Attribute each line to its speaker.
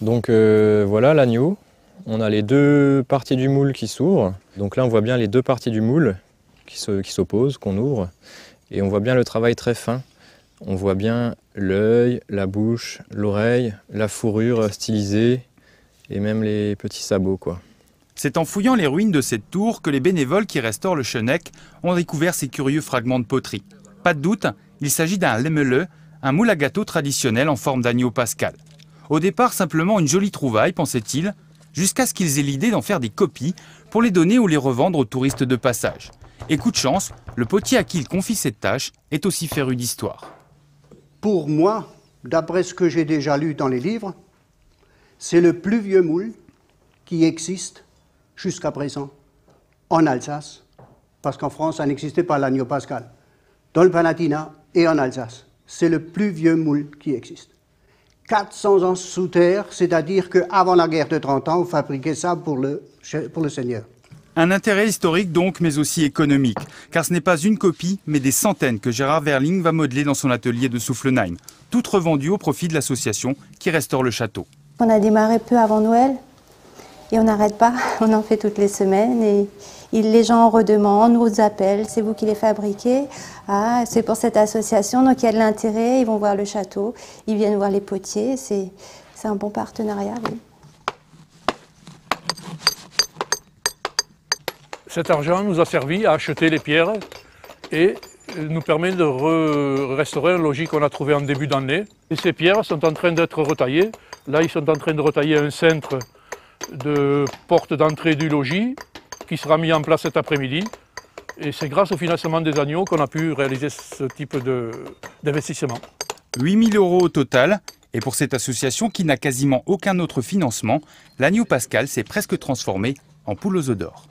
Speaker 1: Donc voilà l'agneau. On a les deux parties du moule qui s'ouvrent. Donc là on voit bien les deux parties du moule qui s'opposent, qu'on ouvre. Et on voit bien le travail très fin. On voit bien l'œil, la bouche, l'oreille, la fourrure stylisée et même les petits sabots, quoi.
Speaker 2: C'est en fouillant les ruines de cette tour que les bénévoles qui restaurent le Schöneck ont découvert ces curieux fragments de poterie. Pas de doute, il s'agit d'un lemele, un moule à gâteau traditionnel en forme d'agneau pascal. Au départ, simplement une jolie trouvaille, pensait-il, jusqu'à ce qu'ils aient l'idée d'en faire des copies pour les donner ou les revendre aux touristes de passage. Et coup de chance, le potier à qui il confie cette tâche est aussi féru d'histoire.
Speaker 3: Pour moi, d'après ce que j'ai déjà lu dans les livres, c'est le plus vieux moule qui existe jusqu'à présent en Alsace, parce qu'en France, ça n'existait pas l'agneau pascal. Dans le Palatinat et en Alsace, c'est le plus vieux moule qui existe. 400 ans sous terre, c'est-à-dire qu'avant la guerre de 30 ans, on fabriquait ça pour le seigneur.
Speaker 2: Un intérêt historique donc, mais aussi économique, car ce n'est pas une copie, mais des centaines que Gérard Verling va modeler dans son atelier de Soufflenheim, toutes revendues au profit de l'association qui restaure le château.
Speaker 4: On a démarré peu avant Noël et on n'arrête pas, on en fait toutes les semaines et les gens en redemandent, nous appellent, c'est vous qui les fabriquez, ah, c'est pour cette association, donc il y a de l'intérêt, ils vont voir le château, ils viennent voir les potiers, c'est un bon partenariat. Oui.
Speaker 5: Cet argent nous a servi à acheter les pierres et nous permet de restaurer un logis qu'on a trouvé en début d'année. Et ces pierres sont en train d'être retaillées. Là, ils sont en train de retailler un cintre de porte d'entrée du logis qui sera mis en place cet après-midi. Et c'est grâce au financement des agneaux qu'on a pu réaliser ce type d'investissement.
Speaker 2: 8 000 € au total. Et pour cette association qui n'a quasiment aucun autre financement, l'agneau pascal s'est presque transformé en poule aux œufs d'or.